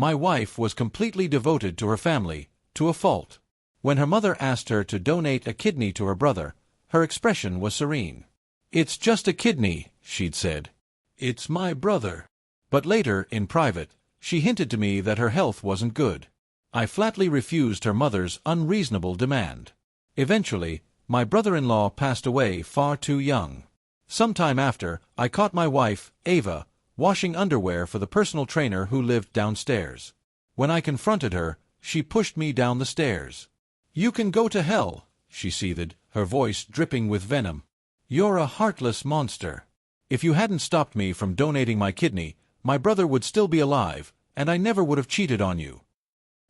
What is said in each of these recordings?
My wife was completely devoted to her family, to a fault. When her mother asked her to donate a kidney to her brother, her expression was serene. "It's just a kidney," she'd said. "It's my brother." But later, in private, she hinted to me that her health wasn't good. I flatly refused her mother's unreasonable demand. Eventually, my brother-in-law passed away far too young. Some time after, I caught my wife, Ava, washing underwear for the personal trainer who lived downstairs. When I confronted her, she pushed me down the stairs. "You can go to hell," she seethed, her voice dripping with venom. "You're a heartless monster. If you hadn't stopped me from donating my kidney, my brother would still be alive, and I never would have cheated on you."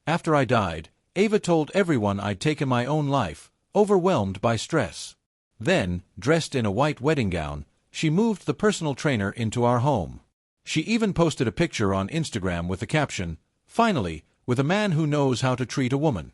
After I died, Ava told everyone I'd taken my own life, overwhelmed by stress. Then, dressed in a white wedding gown, she moved the personal trainer into our home. She even posted a picture on Instagram with the caption, "Finally, with a man who knows how to treat a woman."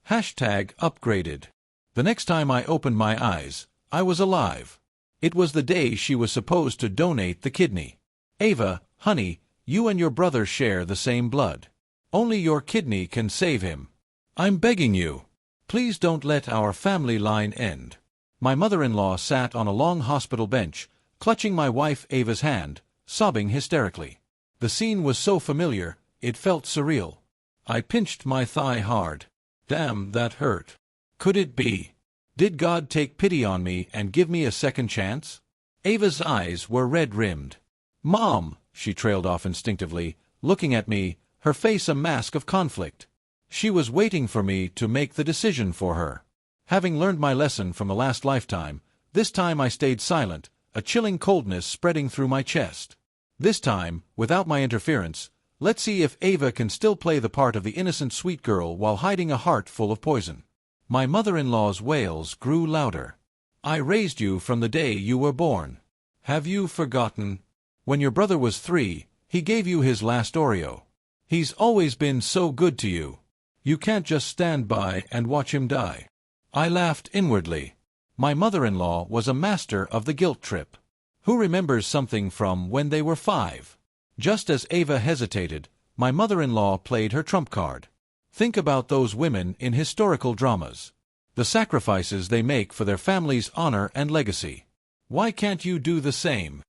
#upgraded. The next time I opened my eyes, I was alive. It was the day she was supposed to donate the kidney. "Ava, honey, you and your brother share the same blood. Only your kidney can save him. I'm begging you. Please don't let our family line end." My mother-in-law sat on a long hospital bench, clutching my wife Ava's hand, sobbing hysterically. The scene was so familiar, it felt surreal. I pinched my thigh hard. Damn, that hurt. Could it be? Did God take pity on me and give me a second chance? Ava's eyes were red-rimmed. "Mom," she trailed off instinctively, looking at me, her face a mask of conflict. She was waiting for me to make the decision for her. Having learned my lesson from the last lifetime, this time I stayed silent, a chilling coldness spreading through my chest. This time, without my interference, let's see if Ava can still play the part of the innocent sweet girl while hiding a heart full of poison. My mother-in-law's wails grew louder. "I raised you from the day you were born. Have you forgotten? When your brother was 3, he gave you his last Oreo. He's always been so good to you. You can't just stand by and watch him die." I laughed inwardly. My mother-in-law was a master of the guilt trip. Who remembers something from when they were 5? Just as Ava hesitated, my mother-in-law played her trump card. "Think about those women in historical dramas. The sacrifices they make for their family's honor and legacy. Why can't you do the same?"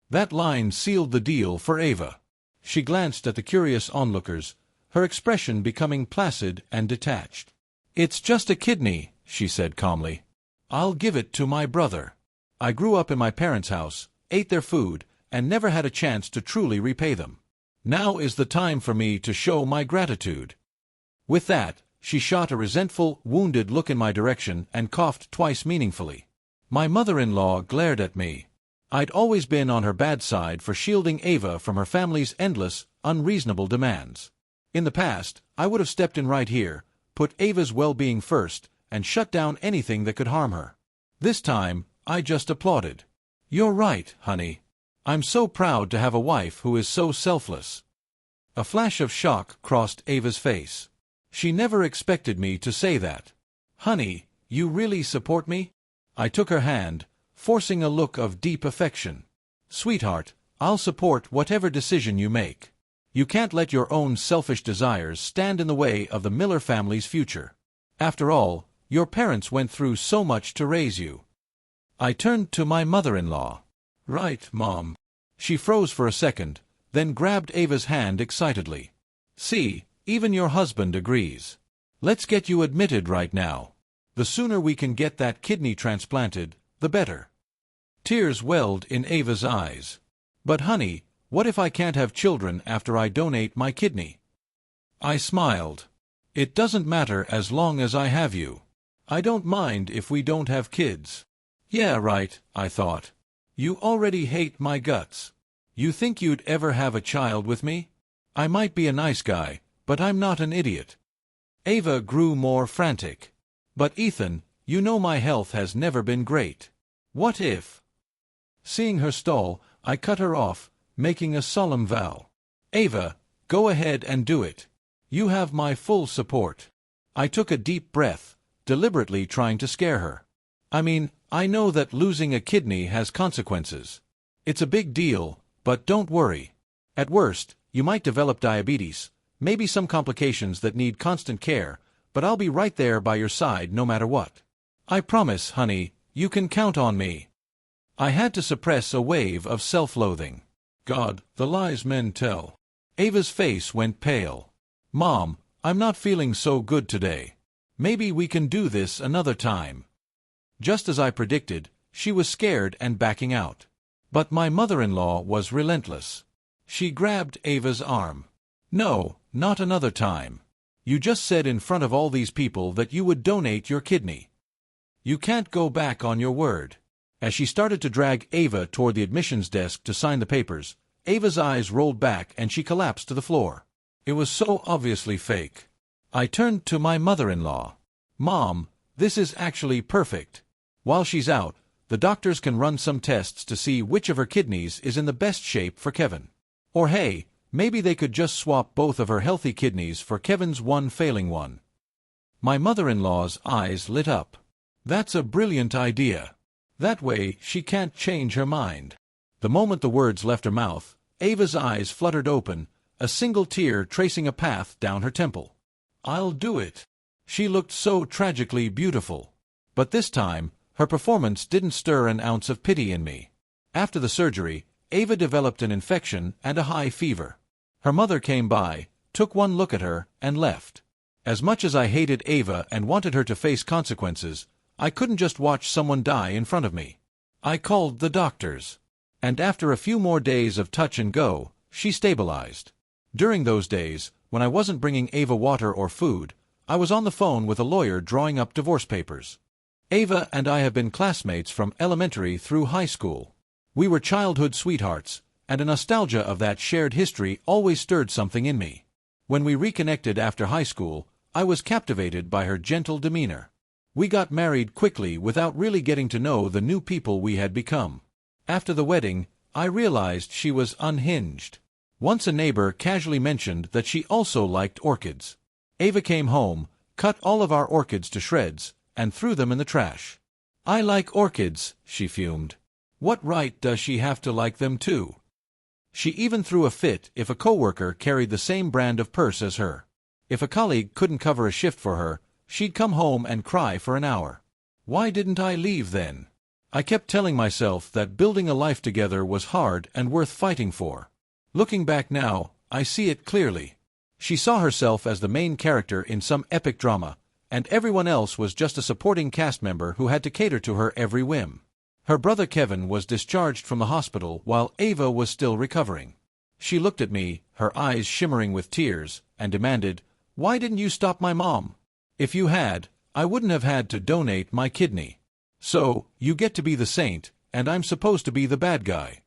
That line sealed the deal for Ava. She glanced at the curious onlookers, her expression becoming placid and detached. "It's just a kidney," she said calmly. "I'll give it to my brother. I grew up in my parents' house, ate their food, and never had a chance to truly repay them. Now is the time for me to show my gratitude." With that, she shot a resentful, wounded look in my direction and coughed twice meaningfully. My mother-in-law glared at me. I'd always been on her bad side for shielding Ava from her family's endless, unreasonable demands. In the past, I would have stepped in right here, put Ava's well-being first, and shut down anything that could harm her. This time, I just applauded. "You're right, honey. I'm so proud to have a wife who is so selfless." A flash of shock crossed Ava's face. She never expected me to say that. "Honey, you really support me?" I took her hand, forcing a look of deep affection. "Sweetheart, I'll support whatever decision you make. You can't let your own selfish desires stand in the way of the Miller family's future. After all, your parents went through so much to raise you." I turned to my mother-in-law. "Right, Mom." She froze for a second, then grabbed Ava's hand excitedly. "See, even your husband agrees. Let's get you admitted right now. The sooner we can get that kidney transplanted, the better." Tears welled in Ava's eyes. "But honey, what if I can't have children after I donate my kidney?" I smiled. "It doesn't matter as long as I have you. I don't mind if we don't have kids." "Yeah, right," I thought. "You already hate my guts. You think you'd ever have a child with me? I might be a nice guy, but I'm not an idiot." Ava grew more frantic. "But Ethan, you know my health has never been great. What if—" Seeing her stall, I cut her off, making a solemn vow. "Ava, go ahead and do it. You have my full support." I took a deep breath, deliberately trying to scare her. "I mean, I know that losing a kidney has consequences. It's a big deal, but don't worry. At worst, you might develop diabetes, Maybe some complications that need constant care, but I'll be right there by your side no matter what. I promise, honey, you can count on me. I had to suppress a wave of self-loathing. God, the lies men tell. Ava's face went pale. Mom, I'm not feeling so good today. Maybe we can do this another time. Just as I predicted, she was scared and backing out. But my mother-in-law was relentless. She grabbed Ava's arm. No, not another time. You just said in front of all these people that you would donate your kidney. You can't go back on your word. As she started to drag Ava toward the admissions desk to sign the papers, Ava's eyes rolled back and she collapsed to the floor. It was so obviously fake. I turned to my mother-in-law. Mom, this is actually perfect. While she's out, the doctors can run some tests to see which of her kidneys is in the best shape for Kevin. Or hey, maybe they could just swap both of her healthy kidneys for Kevin's one failing one. My mother-in-law's eyes lit up. That's a brilliant idea. That way, she can't change her mind. The moment the words left her mouth, Ava's eyes fluttered open, a single tear tracing a path down her temple. I'll do it. She looked so tragically beautiful. But this time, her performance didn't stir an ounce of pity in me. After the surgery, Ava developed an infection and a high fever. Her mother came by, took one look at her, and left. As much as I hated Ava and wanted her to face consequences, I couldn't just watch someone die in front of me. I called the doctors. And after a few more days of touch and go, she stabilized. During those days, when I wasn't bringing Ava water or food, I was on the phone with a lawyer drawing up divorce papers. Ava and I have been classmates from elementary through high school. We were childhood sweethearts, and a nostalgia of that shared history always stirred something in me. When we reconnected after high school, I was captivated by her gentle demeanor. We got married quickly without really getting to know the new people we had become. After the wedding, I realized she was unhinged. Once a neighbor casually mentioned that she also liked orchids. Ava came home, cut all of our orchids to shreds, and threw them in the trash. I like orchids, she fumed. What right does she have to like them too? She even threw a fit if a coworker carried the same brand of purse as her. If a colleague couldn't cover a shift for her, she'd come home and cry for an hour. Why didn't I leave then? I kept telling myself that building a life together was hard and worth fighting for. Looking back now, I see it clearly. She saw herself as the main character in some epic drama, and everyone else was just a supporting cast member who had to cater to her every whim. Her brother Kevin was discharged from the hospital while Ava was still recovering. She looked at me, her eyes shimmering with tears, and demanded, "Why didn't you stop my mom? If you had, I wouldn't have had to donate my kidney. So, you get to be the saint, and I'm supposed to be the bad guy.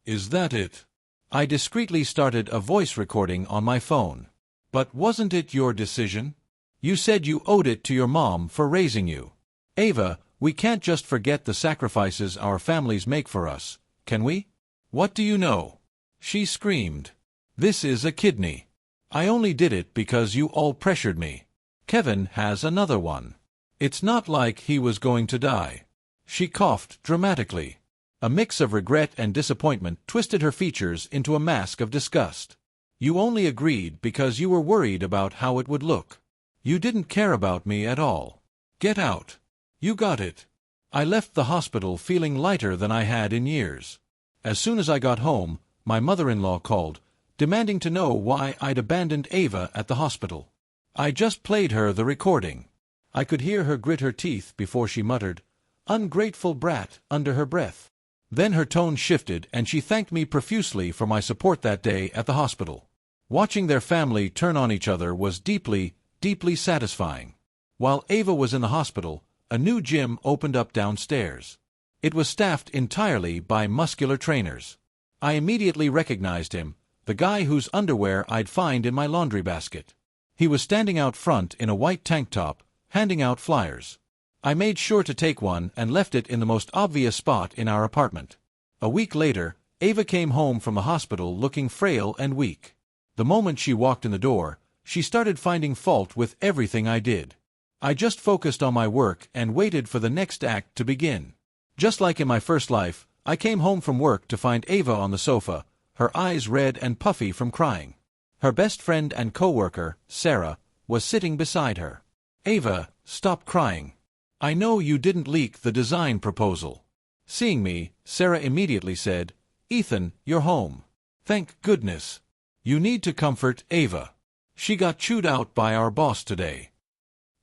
Is that it?" I discreetly started a voice recording on my phone. "But wasn't it your decision? You said you owed it to your mom for raising you. Ava, we can't just forget the sacrifices our families make for us, can we? What do you know?" She screamed. "This is a kidney. I only did it because you all pressured me. Kevin has another one. It's not like he was going to die." She coughed dramatically. A mix of regret and disappointment twisted her features into a mask of disgust. "You only agreed because you were worried about how it would look. You didn't care about me at all. Get out. You got it." I left the hospital feeling lighter than I had in years. As soon as I got home, my mother-in-law called, demanding to know why I'd abandoned Ava at the hospital. I just played her the recording. I could hear her grit her teeth before she muttered, "Ungrateful brat," under her breath. Then her tone shifted and she thanked me profusely for my support that day at the hospital. Watching their family turn on each other was deeply, deeply satisfying. While Ava was in the hospital, a new gym opened up downstairs. It was staffed entirely by muscular trainers. I immediately recognized him, the guy whose underwear I'd find in my laundry basket. He was standing out front in a white tank top, handing out flyers. I made sure to take one and left it in the most obvious spot in our apartment. A week later, Ava came home from the hospital looking frail and weak. The moment she walked in the door, she started finding fault with everything I did. I just focused on my work and waited for the next act to begin. Just like in my first life, I came home from work to find Ava on the sofa, her eyes red and puffy from crying. Her best friend and co-worker, Sarah, was sitting beside her. "Ava, stop crying. I know you didn't leak the design proposal." Seeing me, Sarah immediately said, "Ethan, you're home. Thank goodness. You need to comfort Ava. She got chewed out by our boss today."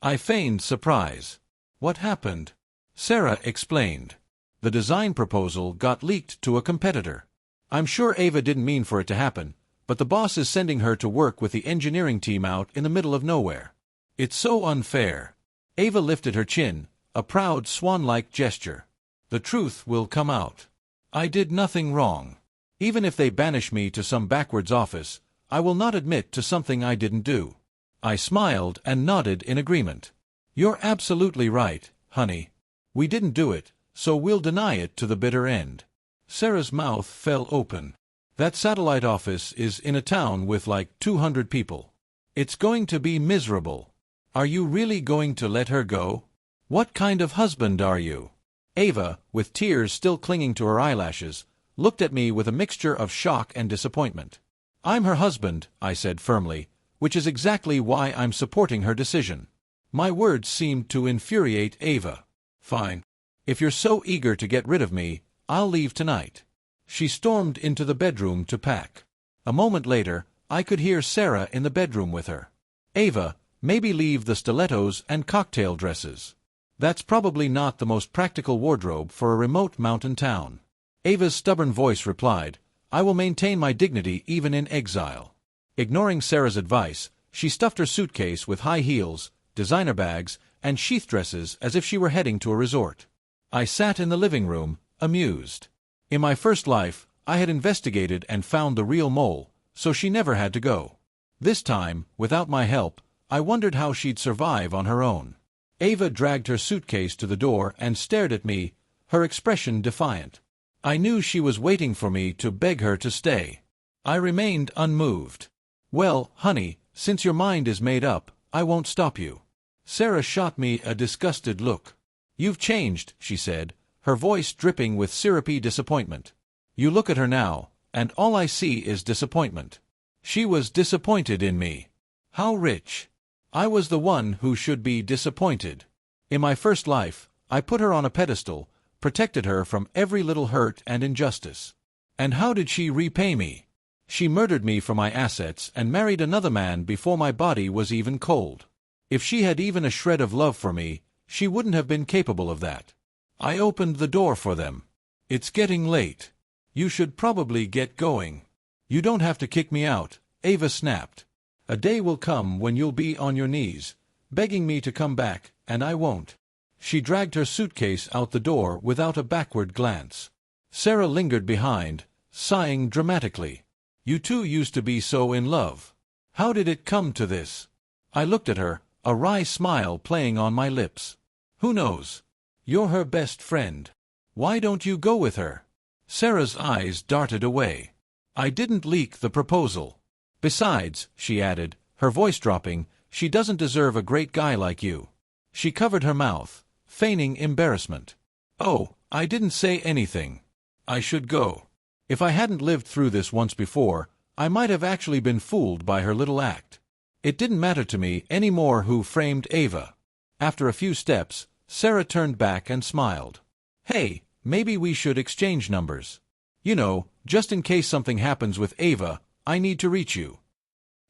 I feigned surprise. "What happened?" Sarah explained. "The design proposal got leaked to a competitor. I'm sure Ava didn't mean for it to happen, but the boss is sending her to work with the engineering team out in the middle of nowhere. It's so unfair." Ava lifted her chin, a proud swan-like gesture. "The truth will come out. I did nothing wrong. Even if they banish me to some backwards office, I will not admit to something I didn't do." I smiled and nodded in agreement. "You're absolutely right, honey. We didn't do it, so we'll deny it to the bitter end." Sarah's mouth fell open. "That satellite office is in a town with like 200 people. It's going to be miserable. Are you really going to let her go? What kind of husband are you?" Ava, with tears still clinging to her eyelashes, looked at me with a mixture of shock and disappointment. "I'm her husband," I said firmly, "which is exactly why I'm supporting her decision." My words seemed to infuriate Ava. "Fine. If you're so eager to get rid of me, I'll leave tonight." She stormed into the bedroom to pack. A moment later, I could hear Sarah in the bedroom with her. "Ava, maybe leave the stilettos and cocktail dresses. That's probably not the most practical wardrobe for a remote mountain town." Ava's stubborn voice replied, "I will maintain my dignity even in exile." Ignoring Sarah's advice, she stuffed her suitcase with high heels, designer bags, and sheath dresses as if she were heading to a resort. I sat in the living room, amused. In my first life, I had investigated and found the real mole, so she never had to go. This time, without my help, I wondered how she'd survive on her own. Ava dragged her suitcase to the door and stared at me, her expression defiant. I knew she was waiting for me to beg her to stay. I remained unmoved. "Well, honey, since your mind is made up, I won't stop you." Sarah shot me a disgusted look. "You've changed," she said, her voice dripping with syrupy disappointment. "You look at her now, and all I see is disappointment." She was disappointed in me. How rich! I was the one who should be disappointed. In my first life, I put her on a pedestal, protected her from every little hurt and injustice. And how did she repay me? She murdered me for my assets and married another man before my body was even cold. If she had even a shred of love for me, she wouldn't have been capable of that. I opened the door for them. "It's getting late. You should probably get going." "You don't have to kick me out," Ava snapped. "A day will come when you'll be on your knees, begging me to come back, and I won't." She dragged her suitcase out the door without a backward glance. Sarah lingered behind, sighing dramatically. "You two used to be so in love. How did it come to this?" I looked at her, a wry smile playing on my lips. "Who knows? You're her best friend. Why don't you go with her?" Sarah's eyes darted away. "I didn't leak the proposal. Besides," she added, her voice dropping, "she doesn't deserve a great guy like you." She covered her mouth, feigning embarrassment. "Oh, I didn't say anything. I should go." If I hadn't lived through this once before, I might have actually been fooled by her little act. It didn't matter to me any more who framed Ava. After a few steps, Sarah turned back and smiled. "Hey, maybe we should exchange numbers. You know, just in case something happens with Ava, I need to reach you."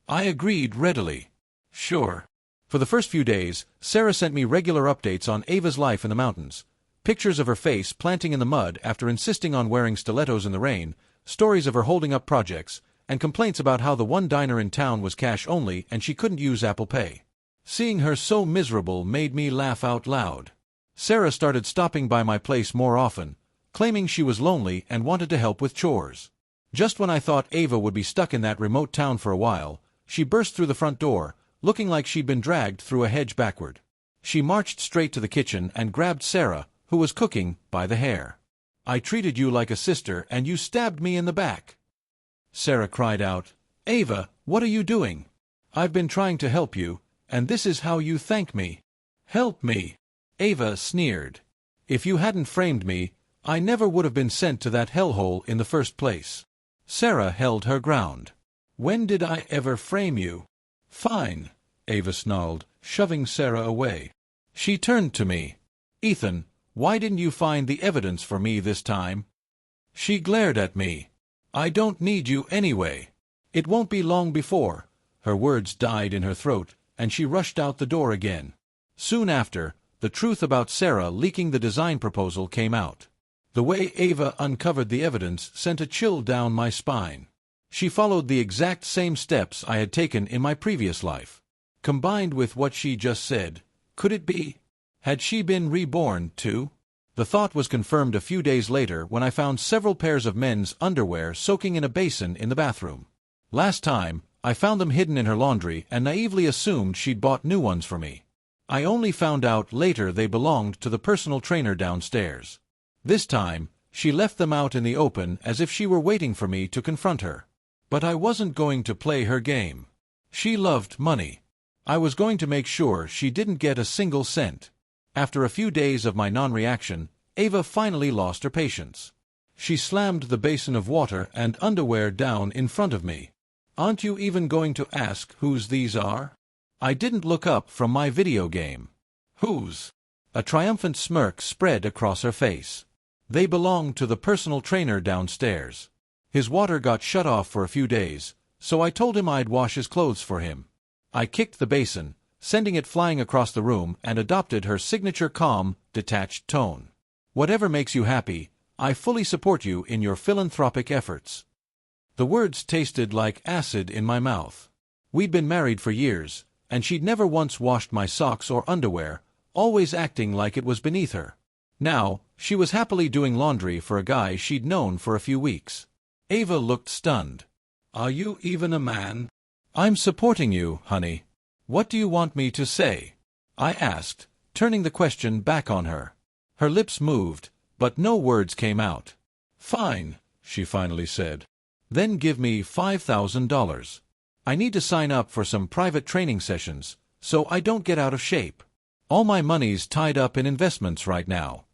I agreed readily. "Sure." For the first few days, Sarah sent me regular updates on Ava's life in the mountains. Pictures of her face planting in the mud after insisting on wearing stilettos in the rain, stories of her holding up projects, and complaints about how the one diner in town was cash only and she couldn't use Apple Pay. Seeing her so miserable made me laugh out loud. Sarah started stopping by my place more often, claiming she was lonely and wanted to help with chores. Just when I thought Ava would be stuck in that remote town for a while, she burst through the front door, looking like she'd been dragged through a hedge backward. She marched straight to the kitchen and grabbed Sarah, who was cooking, by the hair. "I treated you like a sister and you stabbed me in the back." Sarah cried out, "Ava, what are you doing? I've been trying to help you, and this is how you thank me." "Help me?" Ava sneered. "If you hadn't framed me, I never would have been sent to that hellhole in the first place." Sarah held her ground. When did I ever frame you? Fine, Ava snarled, shoving Sarah away. She turned to me. Ethan, why didn't you find the evidence for me this time? She glared at me. I don't need you anyway. It won't be long before. Her words died in her throat, and she rushed out the door again. Soon after, the truth about Sarah leaking the design proposal came out. The way Ava uncovered the evidence sent a chill down my spine. She followed the exact same steps I had taken in my previous life. Combined with what she just said, could it be? Had she been reborn, too? The thought was confirmed a few days later when I found several pairs of men's underwear soaking in a basin in the bathroom. Last time, I found them hidden in her laundry and naively assumed she'd bought new ones for me. I only found out later they belonged to the personal trainer downstairs. This time, she left them out in the open as if she were waiting for me to confront her. But I wasn't going to play her game. She loved money. I was going to make sure she didn't get a single cent. After a few days of my non-reaction, Ava finally lost her patience. She slammed the basin of water and underwear down in front of me. Aren't you even going to ask whose these are? I didn't look up from my video game. Whose? A triumphant smirk spread across her face. They belong to the personal trainer downstairs. His water got shut off for a few days, so I told him I'd wash his clothes for him. I kicked the basin, sending it flying across the room, and adopted her signature calm, detached tone. Whatever makes you happy, I fully support you in your philanthropic efforts. The words tasted like acid in my mouth. We'd been married for years, and she'd never once washed my socks or underwear, always acting like it was beneath her. Now, she was happily doing laundry for a guy she'd known for a few weeks. Ava looked stunned. Are you even a man? I'm supporting you, honey. What do you want me to say? I asked, turning the question back on her. Her lips moved, but no words came out. Fine, she finally said. Then give me $5,000. I need to sign up for some private training sessions, so I don't get out of shape. All my money's tied up in investments right now.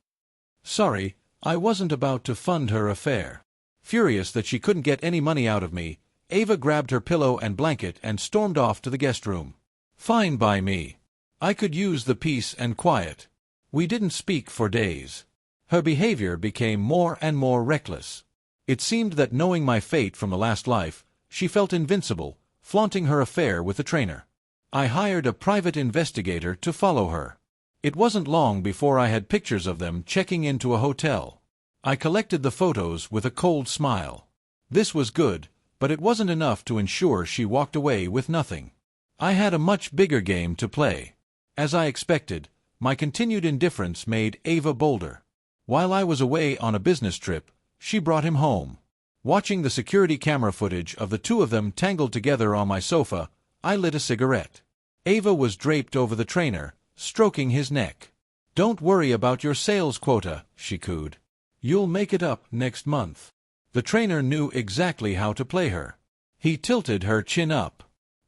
Sorry, I wasn't about to fund her affair. Furious that she couldn't get any money out of me, Ava grabbed her pillow and blanket and stormed off to the guest room. Fine by me. I could use the peace and quiet. We didn't speak for days. Her behavior became more and more reckless. It seemed that knowing my fate from the last life, she felt invincible, flaunting her affair with the trainer. I hired a private investigator to follow her. It wasn't long before I had pictures of them checking into a hotel. I collected the photos with a cold smile. This was good, but it wasn't enough to ensure she walked away with nothing. I had a much bigger game to play. As I expected, my continued indifference made Ava bolder. While I was away on a business trip, she brought him home. Watching the security camera footage of the two of them tangled together on my sofa, I lit a cigarette. Ava was draped over the trainer, stroking his neck. Don't worry about your sales quota, she cooed. You'll make it up next month. The trainer knew exactly how to play her. He tilted her chin up.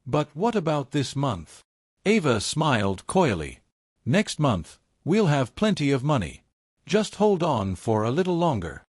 But what about this month? Ava smiled coyly. Next month, we'll have plenty of money. Just hold on for a little longer.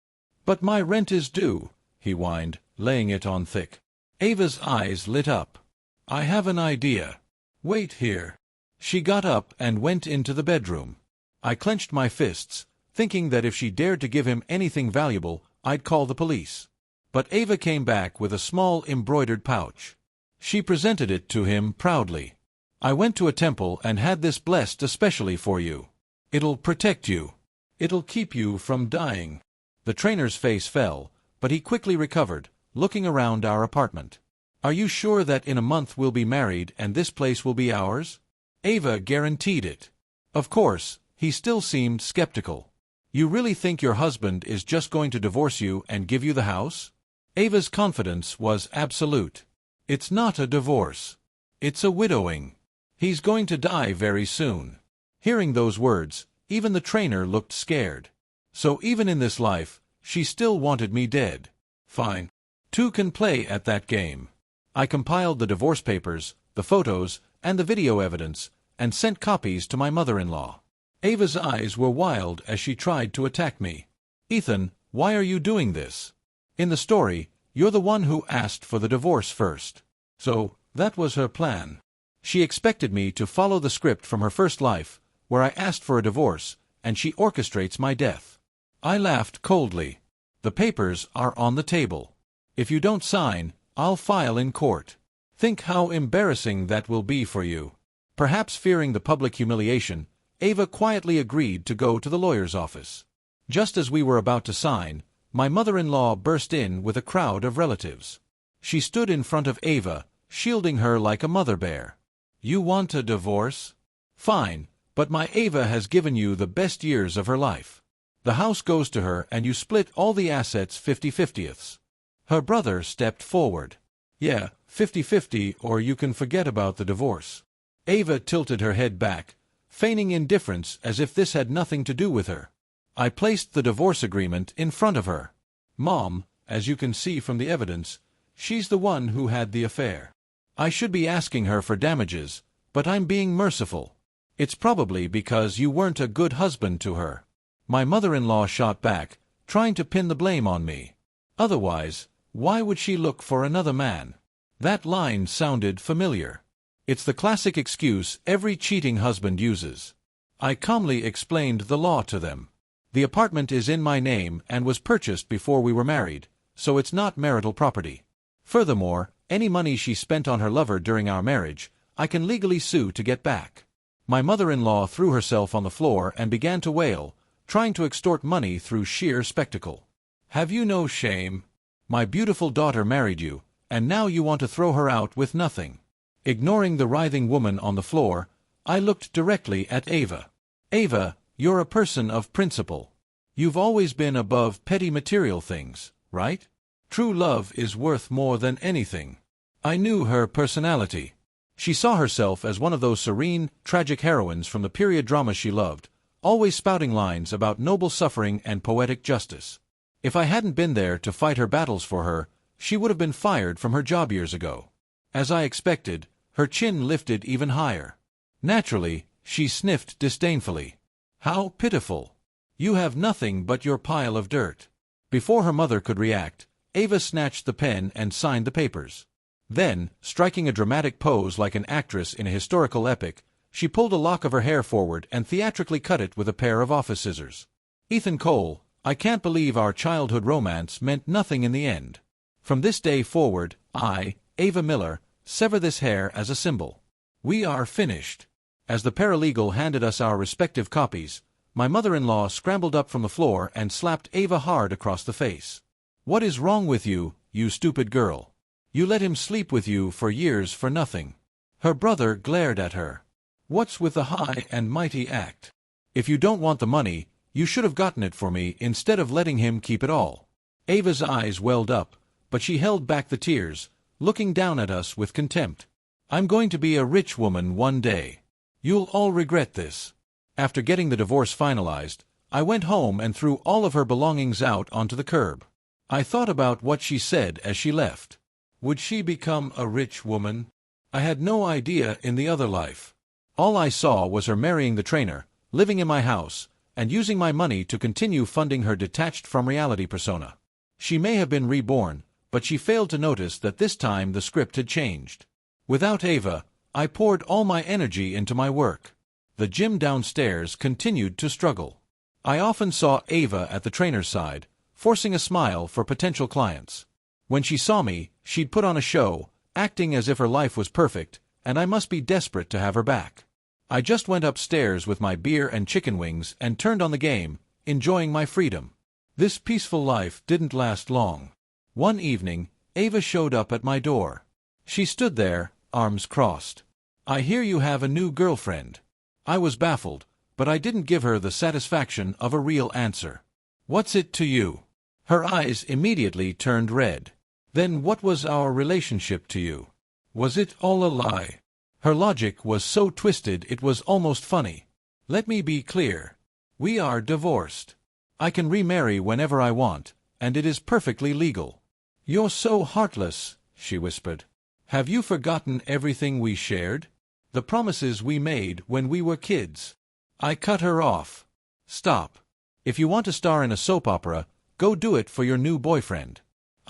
But my rent is due, he whined, laying it on thick. Ava's eyes lit up. I have an idea. Wait here. She got up and went into the bedroom. I clenched my fists, thinking that if she dared to give him anything valuable, I'd call the police. But Ava came back with a small embroidered pouch. She presented it to him proudly. I went to a temple and had this blessed especially for you. It'll protect you. It'll keep you from dying. The trainer's face fell, but he quickly recovered, looking around our apartment. Are you sure that in a month we'll be married and this place will be ours? Ava guaranteed it. Of course, he still seemed skeptical. You really think your husband is just going to divorce you and give you the house? Ava's confidence was absolute. It's not a divorce. It's a widowing. He's going to die very soon. Hearing those words, even the trainer looked scared. So even in this life, she still wanted me dead. Fine. Two can play at that game. I compiled the divorce papers, the photos, and the video evidence, and sent copies to my mother-in-law. Ava's eyes were wild as she tried to attack me. Ethan, why are you doing this? In the story, You're the one who asked for the divorce first. So, that was her plan. She expected me to follow the script from her first life, where I asked for a divorce, and she orchestrates my death. I laughed coldly. The papers are on the table. If you don't sign, I'll file in court. Think how embarrassing that will be for you. Perhaps fearing the public humiliation, Ava quietly agreed to go to the lawyer's office. Just as we were about to sign, my mother-in-law burst in with a crowd of relatives. She stood in front of Ava, shielding her like a mother bear. You want a divorce? Fine, but my Ava has given you the best years of her life. The house goes to her and you split all the assets 50-50ths. Her brother stepped forward. Yeah, 50-50 or you can forget about the divorce. Ava tilted her head back, feigning indifference as if this had nothing to do with her. I placed the divorce agreement in front of her. Mom, as you can see from the evidence, she's the one who had the affair. I should be asking her for damages, but I'm being merciful. It's probably because you weren't a good husband to her. My mother-in-law shot back, trying to pin the blame on me. Otherwise, why would she look for another man? That line sounded familiar. It's the classic excuse every cheating husband uses. I calmly explained the law to them. The apartment is in my name and was purchased before we were married, so it's not marital property. Furthermore, any money she spent on her lover during our marriage, I can legally sue to get back. My mother-in-law threw herself on the floor and began to wail, trying to extort money through sheer spectacle. Have you no shame? My beautiful daughter married you, and now you want to throw her out with nothing. Ignoring the writhing woman on the floor, I looked directly at Ava. Ava, you're a person of principle. You've always been above petty material things, right? True love is worth more than anything. I knew her personality. She saw herself as one of those serene, tragic heroines from the period drama she loved, always spouting lines about noble suffering and poetic justice. If I hadn't been there to fight her battles for her, she would have been fired from her job years ago. As I expected, her chin lifted even higher. Naturally, she sniffed disdainfully. How pitiful. You have nothing but your pile of dirt. Before her mother could react, Ava snatched the pen and signed the papers. Then, striking a dramatic pose like an actress in a historical epic, she pulled a lock of her hair forward and theatrically cut it with a pair of office scissors. Ethan Cole, I can't believe our childhood romance meant nothing in the end. From this day forward, I, Ava Miller, sever this hair as a symbol. We are finished. As the paralegal handed us our respective copies, my mother-in-law scrambled up from the floor and slapped Ava hard across the face. What is wrong with you, you stupid girl? You let him sleep with you for years for nothing. Her brother glared at her. What's with the high and mighty act? If you don't want the money, you should have gotten it for me instead of letting him keep it all. Ava's eyes welled up, but she held back the tears, looking down at us with contempt. I'm going to be a rich woman one day. You'll all regret this. After getting the divorce finalized, I went home and threw all of her belongings out onto the curb. I thought about what she said as she left. Would she become a rich woman? I had no idea in the other life. All I saw was her marrying the trainer, living in my house, and using my money to continue funding her detached from reality persona. She may have been reborn, but she failed to notice that this time the script had changed. Without Ava, I poured all my energy into my work. The gym downstairs continued to struggle. I often saw Ava at the trainer's side, forcing a smile for potential clients. When she saw me, she'd put on a show, acting as if her life was perfect, and I must be desperate to have her back. I just went upstairs with my beer and chicken wings and turned on the game, enjoying my freedom. This peaceful life didn't last long. One evening, Ava showed up at my door. She stood there, arms crossed. I hear you have a new girlfriend. I was baffled, but I didn't give her the satisfaction of a real answer. What's it to you? Her eyes immediately turned red. Then what was our relationship to you? Was it all a lie? Her logic was so twisted it was almost funny. Let me be clear. We are divorced. I can remarry whenever I want, and it is perfectly legal. You're so heartless, she whispered. Have you forgotten everything we shared? The promises we made when we were kids. I cut her off. Stop. If you want to star in a soap opera, go do it for your new boyfriend.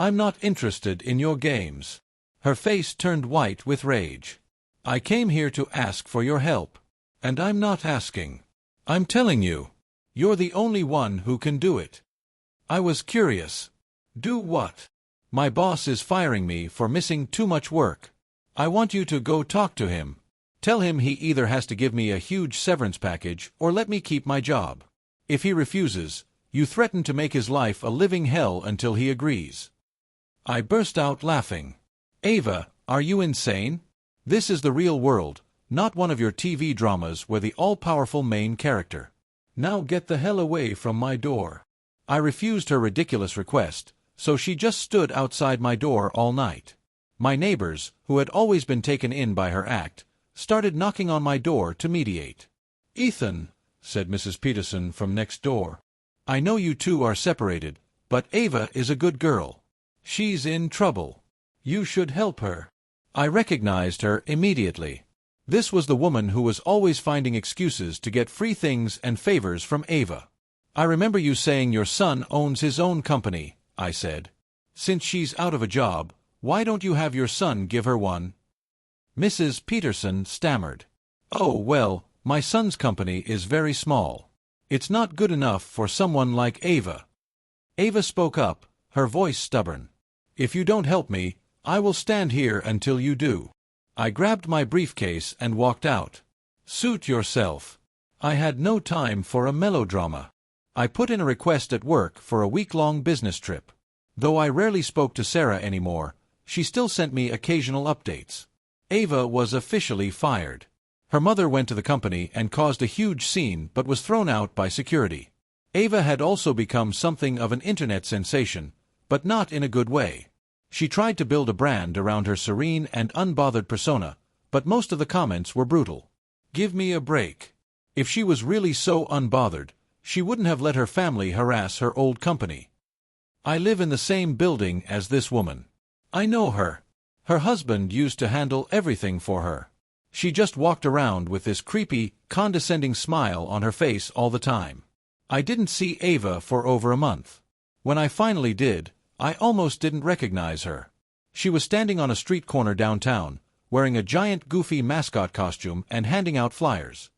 I'm not interested in your games. Her face turned white with rage. I came here to ask for your help. And I'm not asking. I'm telling you. You're the only one who can do it. I was curious. Do what? My boss is firing me for missing too much work. I want you to go talk to him. Tell him he either has to give me a huge severance package or let me keep my job. If he refuses, you threaten to make his life a living hell until he agrees. I burst out laughing. Ava, are you insane? This is the real world, not one of your TV dramas where the all-powerful main character. Now get the hell away from my door. I refused her ridiculous request, so she just stood outside my door all night. My neighbors, who had always been taken in by her act, started knocking on my door to mediate. Ethan, said Mrs. Peterson from next door, I know you two are separated, but Ava is a good girl. She's in trouble. You should help her. I recognized her immediately. This was the woman who was always finding excuses to get free things and favors from Ava. I remember you saying your son owns his own company, I said. Since she's out of a job, why don't you have your son give her one? Mrs. Peterson stammered. Oh, well, my son's company is very small. It's not good enough for someone like Ava. Ava spoke up, her voice stubborn. If you don't help me, I will stand here until you do. I grabbed my briefcase and walked out. Suit yourself. I had no time for a melodrama. I put in a request at work for a week-long business trip. Though I rarely spoke to Sarah anymore, she still sent me occasional updates. Ava was officially fired. Her mother went to the company and caused a huge scene but was thrown out by security. Ava had also become something of an internet sensation, but not in a good way. She tried to build a brand around her serene and unbothered persona, but most of the comments were brutal. Give me a break. If she was really so unbothered, she wouldn't have let her family harass her old company. I live in the same building as this woman. I know her. Her husband used to handle everything for her. She just walked around with this creepy, condescending smile on her face all the time. I didn't see Ava for over a month. When I finally did, I almost didn't recognize her. She was standing on a street corner downtown, wearing a giant goofy mascot costume and handing out flyers.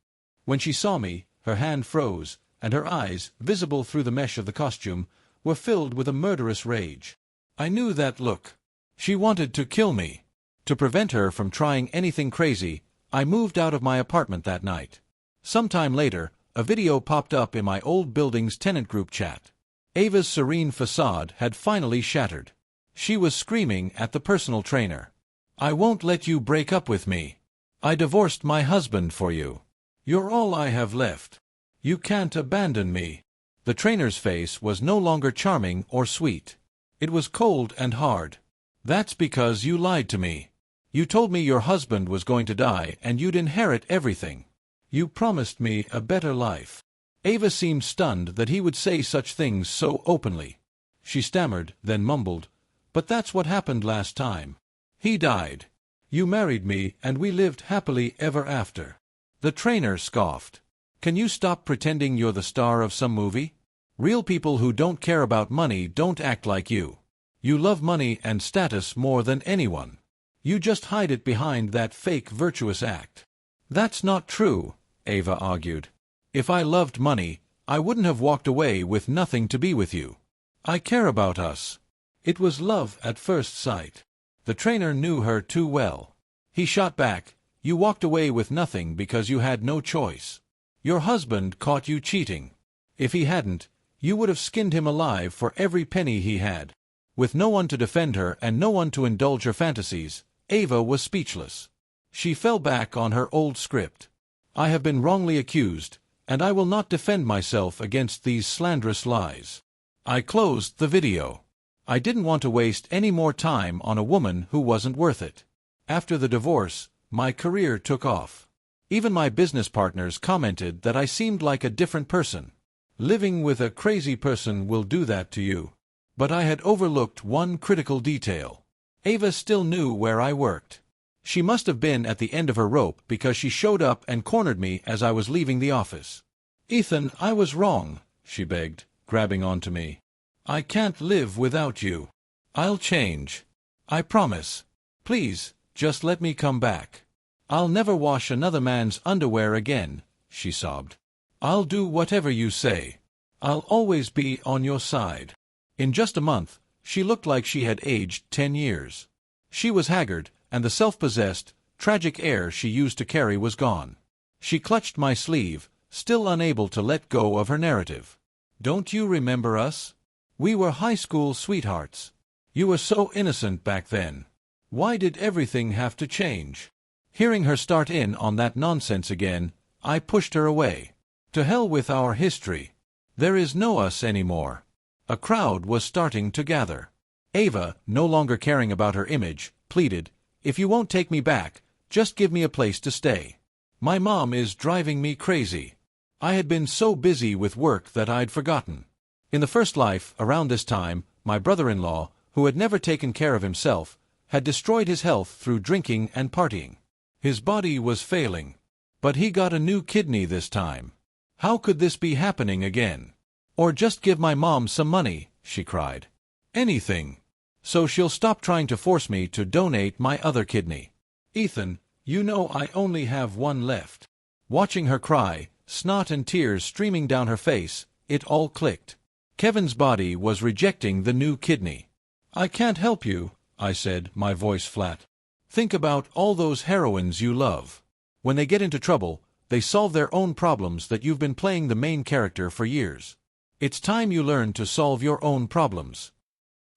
When she saw me, her hand froze, and her eyes, visible through the mesh of the costume, were filled with a murderous rage. I knew that look. She wanted to kill me. To prevent her from trying anything crazy, I moved out of my apartment that night. Sometime later, a video popped up in my old building's tenant group chat. Ava's serene facade had finally shattered. She was screaming at the personal trainer. I won't let you break up with me. I divorced my husband for you. You're all I have left. You can't abandon me. The trainer's face was no longer charming or sweet. It was cold and hard. That's because you lied to me. You told me your husband was going to die and you'd inherit everything. You promised me a better life. Ava seemed stunned that he would say such things so openly. She stammered, then mumbled, "But that's what happened last time. He died. You married me and we lived happily ever after." The trainer scoffed. Can you stop pretending you're the star of some movie? Real people who don't care about money don't act like you. You love money and status more than anyone. You just hide it behind that fake virtuous act. That's not true, Ava argued. If I loved money, I wouldn't have walked away with nothing to be with you. I care about us. It was love at first sight. The trainer knew her too well. He shot back, "You walked away with nothing because you had no choice. Your husband caught you cheating. If he hadn't, you would have skinned him alive for every penny he had." With no one to defend her and no one to indulge her fantasies, Ava was speechless. She fell back on her old script. I have been wrongly accused, and I will not defend myself against these slanderous lies. I closed the video. I didn't want to waste any more time on a woman who wasn't worth it. After the divorce, my career took off. Even my business partners commented that I seemed like a different person. Living with a crazy person will do that to you. But I had overlooked one critical detail. Ava still knew where I worked. She must have been at the end of her rope because she showed up and cornered me as I was leaving the office. "Ethan, I was wrong," she begged, grabbing onto me. "I can't live without you. I'll change. I promise. Please, just let me come back. I'll never wash another man's underwear again, she sobbed. I'll do whatever you say. I'll always be on your side. In just a month, she looked like she had aged 10 years. She was haggard, and the self-possessed, tragic air she used to carry was gone. She clutched my sleeve, still unable to let go of her narrative. Don't you remember us? We were high school sweethearts. You were so innocent back then. Why did everything have to change? Hearing her start in on that nonsense again, I pushed her away. To hell with our history. There is no us anymore. A crowd was starting to gather. Ava, no longer caring about her image, pleaded, "If you won't take me back, just give me a place to stay. My mom is driving me crazy." I had been so busy with work that I'd forgotten. In the first life, around this time, my brother-in-law, who had never taken care of himself, had destroyed his health through drinking and partying. His body was failing. But he got a new kidney this time. How could this be happening again? Or just give my mom some money, she cried. Anything. So she'll stop trying to force me to donate my other kidney. Ethan, you know I only have one left. Watching her cry, snot and tears streaming down her face, it all clicked. Kevin's body was rejecting the new kidney. I can't help you, I said, my voice flat. Think about all those heroines you love. When they get into trouble, they solve their own problems that you've been playing the main character for years. It's time you learn to solve your own problems.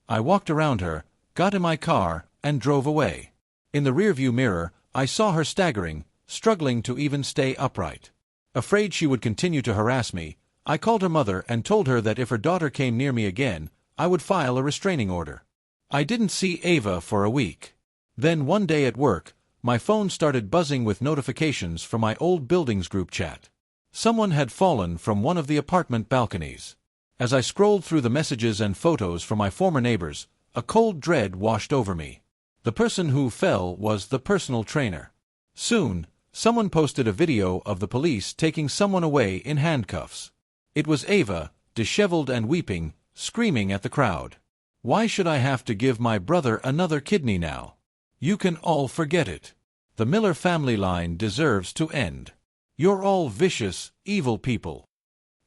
I walked around her, got in my car, and drove away. In the rearview mirror, I saw her staggering, struggling to even stay upright. Afraid she would continue to harass me, I called her mother and told her that if her daughter came near me again, I would file a restraining order. I didn't see Ava for a week. Then one day at work, my phone started buzzing with notifications from my old buildings group chat. Someone had fallen from one of the apartment balconies. As I scrolled through the messages and photos from my former neighbors, a cold dread washed over me. The person who fell was the personal trainer. Soon, someone posted a video of the police taking someone away in handcuffs. It was Ava, disheveled and weeping, screaming at the crowd. Why should I have to give my brother another kidney now? You can all forget it. The Miller family line deserves to end. You're all vicious, evil people.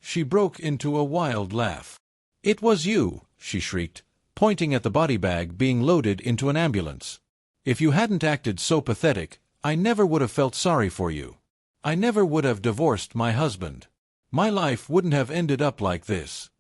She broke into a wild laugh. It was you, she shrieked, pointing at the body bag being loaded into an ambulance. If you hadn't acted so pathetic, I never would have felt sorry for you. I never would have divorced my husband. My life wouldn't have ended up like this.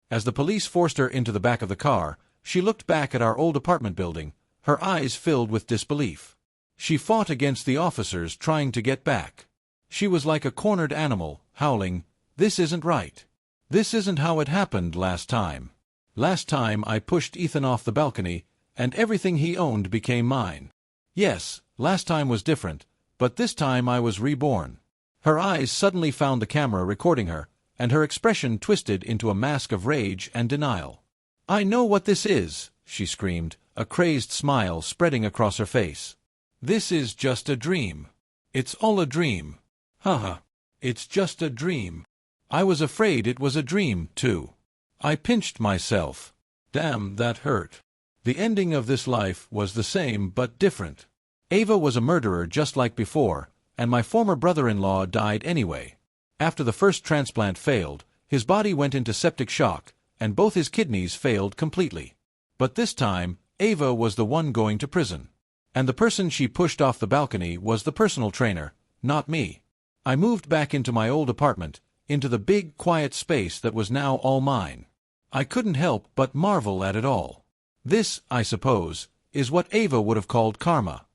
As the police forced her into the back of the car, she looked back at our old apartment building, her eyes filled with disbelief. She fought against the officers trying to get back. She was like a cornered animal, howling, "This isn't right. This isn't how it happened last time. Last time I pushed Ethan off the balcony, and everything he owned became mine. Yes, last time was different, but this time I was reborn." Her eyes suddenly found the camera recording her, and her expression twisted into a mask of rage and denial. "I know what this is," she screamed, a crazed smile spreading across her face. "This is just a dream. It's all a dream. Haha. It's just a dream. I was afraid it was a dream, too. I pinched myself. Damn, that hurt. The ending of this life was the same but different. Ava was a murderer just like before, and my former brother-in-law died anyway. After the first transplant failed, his body went into septic shock, and both his kidneys failed completely. But this time, Ava was the one going to prison. And the person she pushed off the balcony was the personal trainer, not me. I moved back into my old apartment, into the big, quiet space that was now all mine. I couldn't help but marvel at it all. This, I suppose, is what Ava would have called karma.